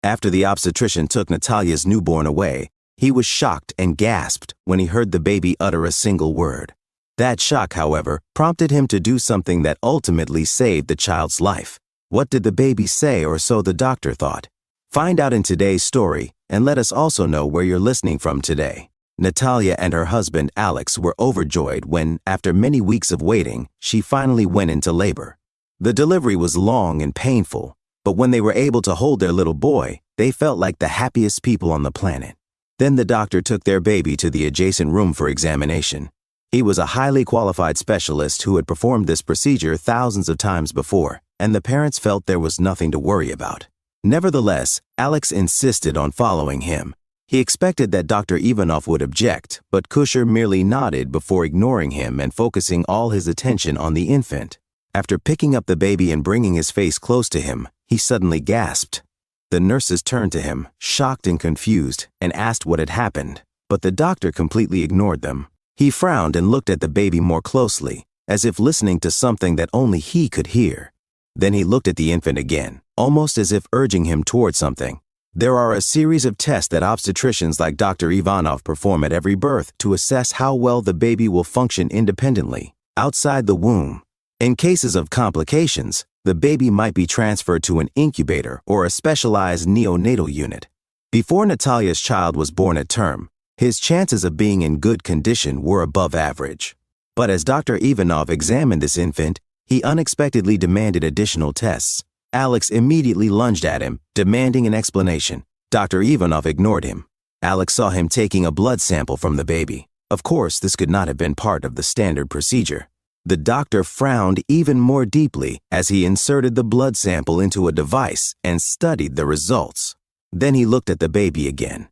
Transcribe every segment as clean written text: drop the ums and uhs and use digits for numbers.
After the obstetrician took Natalia's newborn away, he was shocked and gasped when he heard the baby utter a single word. That shock, however, prompted him to do something that ultimately saved the child's life. What did the baby say, or so the doctor thought? Find out in today's story, and let us also know where you're listening from today. Natalia and her husband, Alex, were overjoyed when, after many weeks of waiting, she finally went into labor. The delivery was long and painful, but when they were able to hold their little boy, they felt like the happiest people on the planet. Then the doctor took their baby to the adjacent room for examination. He was a highly qualified specialist who had performed this procedure thousands of times before, and the parents felt there was nothing to worry about. Nevertheless, Alex insisted on following him. He expected that Dr. Ivanov would object, but Kusher merely nodded before ignoring him and focusing all his attention on the infant. After picking up the baby and bringing his face close to him, he suddenly gasped. The nurses turned to him, shocked and confused, and asked what had happened, but the doctor completely ignored them. He frowned and looked at the baby more closely, as if listening to something that only he could hear. Then he looked at the infant again, almost as if urging him toward something. There are a series of tests that obstetricians like Dr. Ivanov perform at every birth to assess how well the baby will function independently, outside the womb. In cases of complications, the baby might be transferred to an incubator or a specialized neonatal unit. Before Natalia's child was born at term, his chances of being in good condition were above average. But as Dr. Ivanov examined this infant, he unexpectedly demanded additional tests. Alex immediately lunged at him, demanding an explanation. Dr. Ivanov ignored him. Alex saw him taking a blood sample from the baby. Of course, this could not have been part of the standard procedure. The doctor frowned even more deeply as he inserted the blood sample into a device and studied the results. Then he looked at the baby again.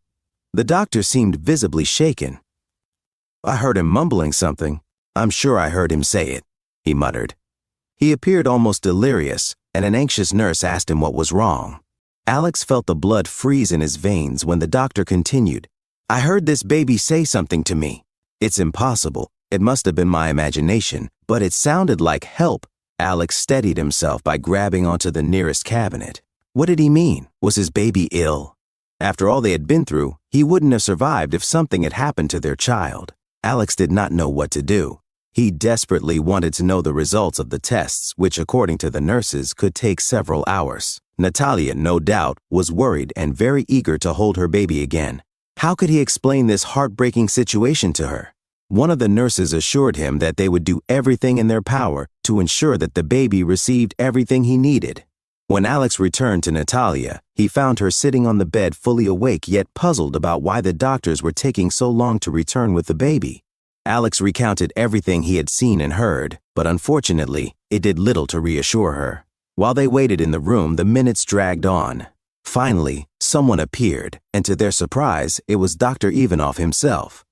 The doctor seemed visibly shaken. "I heard him mumbling something. I'm sure I heard him say it," he muttered. He appeared almost delirious, and an anxious nurse asked him what was wrong. Alex felt the blood freeze in his veins when the doctor continued, "I heard this baby say something to me. It's impossible. It must have been my imagination, but it sounded like help." Alex steadied himself by grabbing onto the nearest cabinet. What did he mean? Was his baby ill? After all they had been through, he wouldn't have survived if something had happened to their child. Alex did not know what to do. He desperately wanted to know the results of the tests, which, according to the nurses, could take several hours. Natalia, no doubt, was worried and very eager to hold her baby again. How could he explain this heartbreaking situation to her? One of the nurses assured him that they would do everything in their power to ensure that the baby received everything he needed. When Alex returned to Natalia, he found her sitting on the bed fully awake yet puzzled about why the doctors were taking so long to return with the baby. Alex recounted everything he had seen and heard, but unfortunately, it did little to reassure her. While they waited in the room, the minutes dragged on. Finally, someone appeared, and to their surprise, it was Dr. Ivanov himself.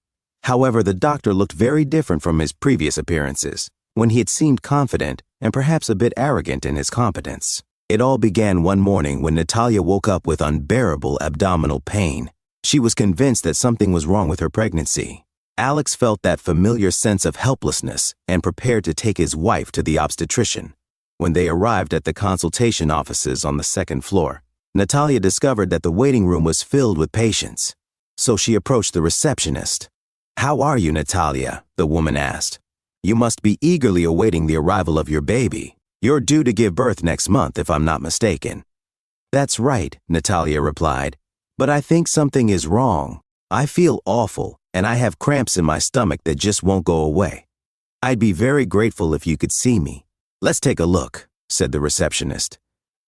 However, the doctor looked very different from his previous appearances, when he had seemed confident and perhaps a bit arrogant in his competence. It all began one morning when Natalia woke up with unbearable abdominal pain. She was convinced that something was wrong with her pregnancy. Alex felt that familiar sense of helplessness and prepared to take his wife to the obstetrician. When they arrived at the consultation offices on the second floor, Natalia discovered that the waiting room was filled with patients. So she approached the receptionist. "How are you, Natalia?" the woman asked. "You must be eagerly awaiting the arrival of your baby. You're due to give birth next month, if I'm not mistaken." "That's right," Natalia replied. "But I think something is wrong. I feel awful, and I have cramps in my stomach that just won't go away. I'd be very grateful if you could see me." "Let's take a look," said the receptionist.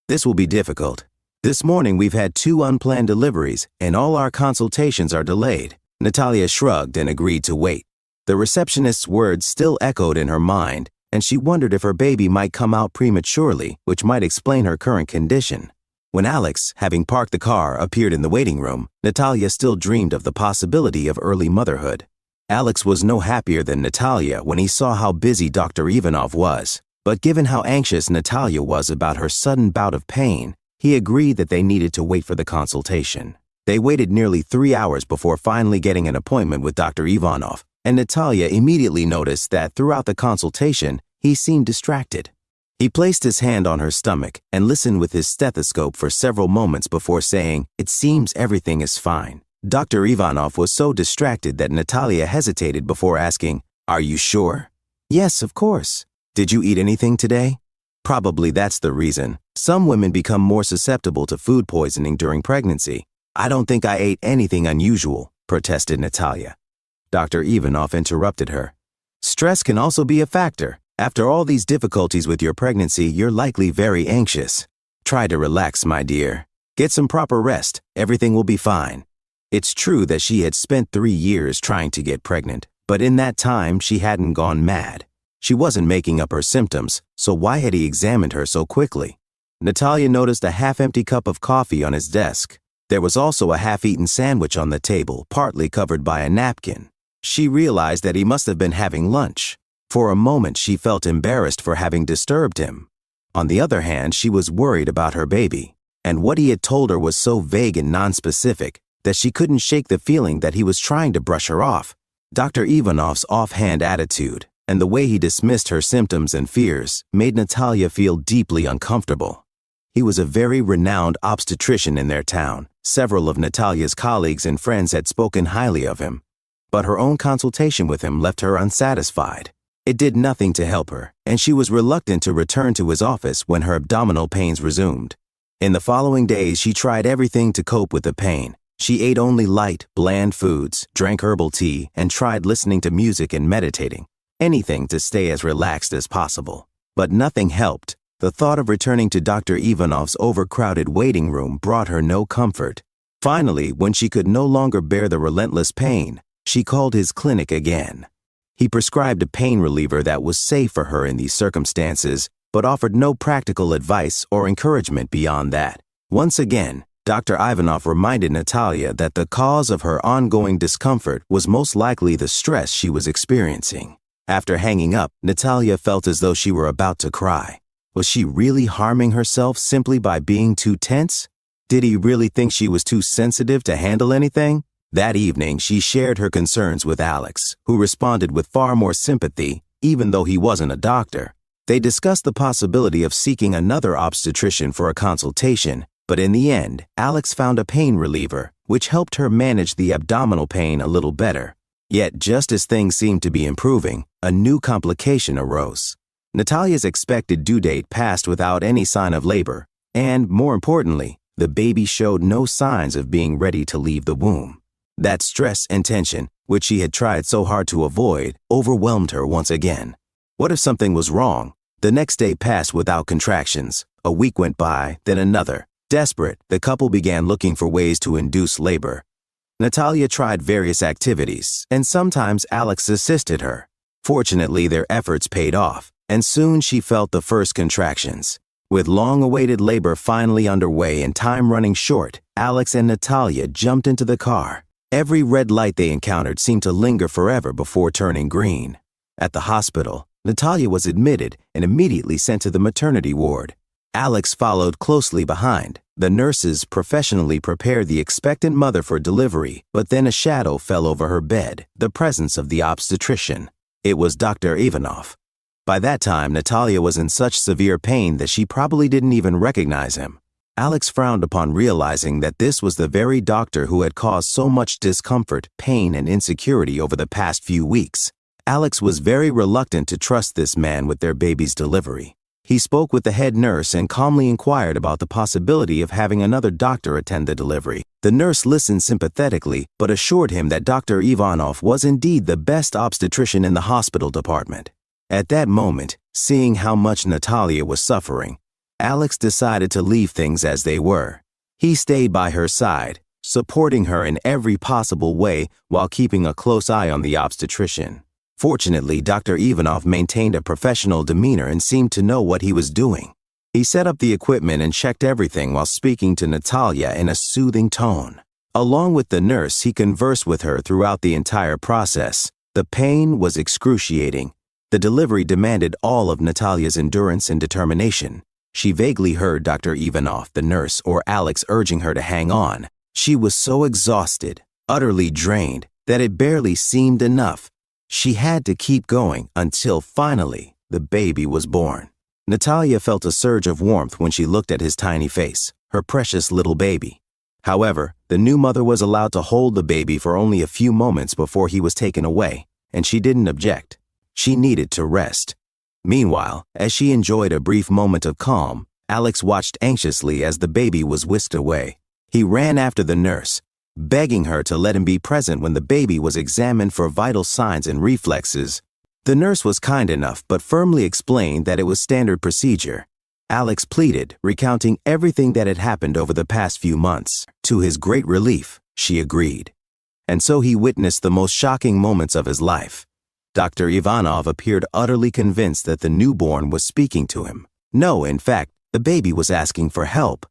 "This will be difficult. This morning we've had 2 unplanned deliveries, and all our consultations are delayed." Natalia shrugged and agreed to wait. The receptionist's words still echoed in her mind, and she wondered if her baby might come out prematurely, which might explain her current condition. When Alex, having parked the car, appeared in the waiting room, Natalia still dreamed of the possibility of early motherhood. Alex was no happier than Natalia when he saw how busy Dr. Ivanov was, but given how anxious Natalia was about her sudden bout of pain, he agreed that they needed to wait for the consultation. They waited nearly 3 hours before finally getting an appointment with Dr. Ivanov, and Natalia immediately noticed that throughout the consultation, he seemed distracted. He placed his hand on her stomach and listened with his stethoscope for several moments before saying, "It seems everything is fine." Dr. Ivanov was so distracted that Natalia hesitated before asking, "Are you sure?" "Yes, of course." "Did you eat anything today?" "Probably that's the reason. Some women become more susceptible to food poisoning during pregnancy." "I don't think I ate anything unusual," protested Natalia. Dr. Ivanov interrupted her. "Stress can also be a factor. After all these difficulties with your pregnancy, you're likely very anxious. Try to relax, my dear. Get some proper rest. Everything will be fine." It's true that she had spent 3 years trying to get pregnant, but in that time she hadn't gone mad. She wasn't making up her symptoms, so why had he examined her so quickly? Natalia noticed a half-empty cup of coffee on his desk. There was also a half-eaten sandwich on the table, partly covered by a napkin. She realized that he must have been having lunch. For a moment, she felt embarrassed for having disturbed him. On the other hand, she was worried about her baby, and what he had told her was so vague and nonspecific that she couldn't shake the feeling that he was trying to brush her off. Dr. Ivanov's offhand attitude and the way he dismissed her symptoms and fears made Natalia feel deeply uncomfortable. He was a very renowned obstetrician in their town. Several of Natalia's colleagues and friends had spoken highly of him, but her own consultation with him left her unsatisfied. It did nothing to help her, and she was reluctant to return to his office when her abdominal pains resumed. In the following days, she tried everything to cope with the pain. She ate only light, bland foods, drank herbal tea, and tried listening to music and meditating. Anything to stay as relaxed as possible. But nothing helped. The thought of returning to Dr. Ivanov's overcrowded waiting room brought her no comfort. Finally, when she could no longer bear the relentless pain, she called his clinic again. He prescribed a pain reliever that was safe for her in these circumstances, but offered no practical advice or encouragement beyond that. Once again, Dr. Ivanov reminded Natalia that the cause of her ongoing discomfort was most likely the stress she was experiencing. After hanging up, Natalia felt as though she were about to cry. Was she really harming herself simply by being too tense? Did he really think she was too sensitive to handle anything? That evening, she shared her concerns with Alex, who responded with far more sympathy, even though he wasn't a doctor. They discussed the possibility of seeking another obstetrician for a consultation, but in the end, Alex found a pain reliever, which helped her manage the abdominal pain a little better. Yet, just as things seemed to be improving, a new complication arose. Natalia's expected due date passed without any sign of labor, and, more importantly, the baby showed no signs of being ready to leave the womb. That stress and tension, which she had tried so hard to avoid, overwhelmed her once again. What if something was wrong? The next day passed without contractions. A week went by, then another. Desperate, the couple began looking for ways to induce labor. Natalia tried various activities, and sometimes Alex assisted her. Fortunately, their efforts paid off, and soon she felt the first contractions. With long-awaited labor finally underway and time running short, Alex and Natalia jumped into the car. Every red light they encountered seemed to linger forever before turning green. At the hospital, Natalia was admitted and immediately sent to the maternity ward. Alex followed closely behind. The nurses professionally prepared the expectant mother for delivery, but then a shadow fell over her bed, the presence of the obstetrician. It was Dr. Ivanov. By that time, Natalia was in such severe pain that she probably didn't even recognize him. Alex frowned upon realizing that this was the very doctor who had caused so much discomfort, pain, and insecurity over the past few weeks. Alex was very reluctant to trust this man with their baby's delivery. He spoke with the head nurse and calmly inquired about the possibility of having another doctor attend the delivery. The nurse listened sympathetically, but assured him that Dr. Ivanov was indeed the best obstetrician in the hospital department. At that moment, seeing how much Natalia was suffering, Alex decided to leave things as they were. He stayed by her side, supporting her in every possible way while keeping a close eye on the obstetrician. Fortunately, Dr. Ivanov maintained a professional demeanor and seemed to know what he was doing. He set up the equipment and checked everything while speaking to Natalia in a soothing tone. Along with the nurse, he conversed with her throughout the entire process. The pain was excruciating. The delivery demanded all of Natalia's endurance and determination. She vaguely heard Dr. Ivanov, the nurse, or Alex urging her to hang on. She was so exhausted, utterly drained, that it barely seemed enough. She had to keep going until finally the baby was born. Natalia felt a surge of warmth when she looked at his tiny face, her precious little baby. However, the new mother was allowed to hold the baby for only a few moments before he was taken away, and she didn't object. She needed to rest. Meanwhile, as she enjoyed a brief moment of calm, Alex watched anxiously as the baby was whisked away. He ran after the nurse, begging her to let him be present when the baby was examined for vital signs and reflexes. The nurse was kind enough but firmly explained that it was standard procedure. Alex pleaded, recounting everything that had happened over the past few months. To his great relief, she agreed. And so he witnessed the most shocking moments of his life. Dr. Ivanov appeared utterly convinced that the newborn was speaking to him. No, in fact, the baby was asking for help.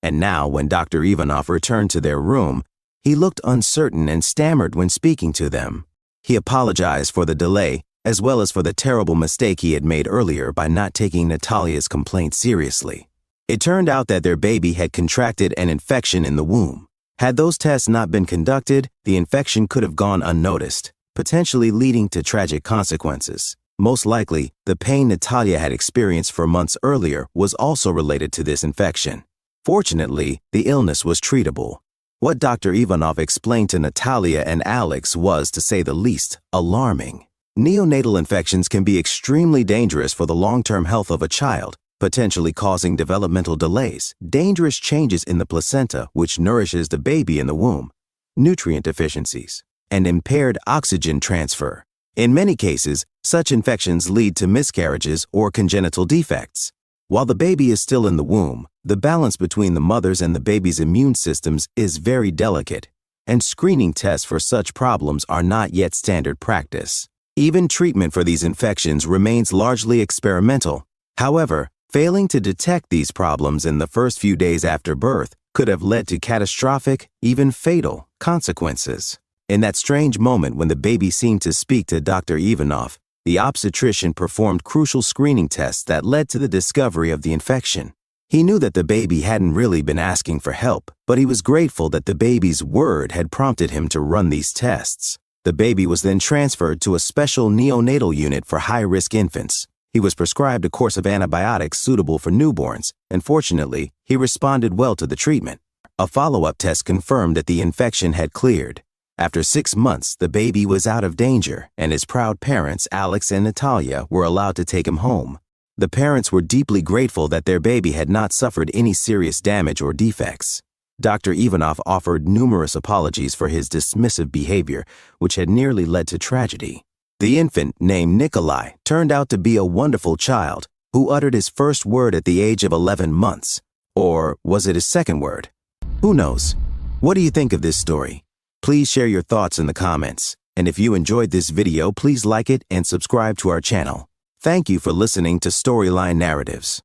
And now, when Dr. Ivanov returned to their room, he looked uncertain and stammered when speaking to them. He apologized for the delay, as well as for the terrible mistake he had made earlier by not taking Natalia's complaint seriously. It turned out that their baby had contracted an infection in the womb. Had those tests not been conducted, the infection could have gone unnoticed, potentially leading to tragic consequences. Most likely, the pain Natalia had experienced for months earlier was also related to this infection. Fortunately, the illness was treatable. What Dr. Ivanov explained to Natalia and Alex was, to say the least, alarming. Neonatal infections can be extremely dangerous for the long-term health of a child, potentially causing developmental delays, dangerous changes in the placenta, which nourishes the baby in the womb, nutrient deficiencies, and impaired oxygen transfer. In many cases, such infections lead to miscarriages or congenital defects. While the baby is still in the womb, the balance between the mother's and the baby's immune systems is very delicate, and screening tests for such problems are not yet standard practice. Even treatment for these infections remains largely experimental. However, failing to detect these problems in the first few days after birth could have led to catastrophic, even fatal, consequences. In that strange moment when the baby seemed to speak to Dr. Ivanov, the obstetrician performed crucial screening tests that led to the discovery of the infection. He knew that the baby hadn't really been asking for help, but he was grateful that the baby's word had prompted him to run these tests. The baby was then transferred to a special neonatal unit for high-risk infants. He was prescribed a course of antibiotics suitable for newborns, and fortunately, he responded well to the treatment. A follow-up test confirmed that the infection had cleared. After 6 months, the baby was out of danger, and his proud parents, Alex and Natalia, were allowed to take him home. The parents were deeply grateful that their baby had not suffered any serious damage or defects. Dr. Ivanov offered numerous apologies for his dismissive behavior, which had nearly led to tragedy. The infant, named Nikolai, turned out to be a wonderful child who uttered his first word at the age of 11 months. Or was it his second word? Who knows? What do you think of this story? Please share your thoughts in the comments. And if you enjoyed this video, please like it and subscribe to our channel. Thank you for listening to Storyline Narratives.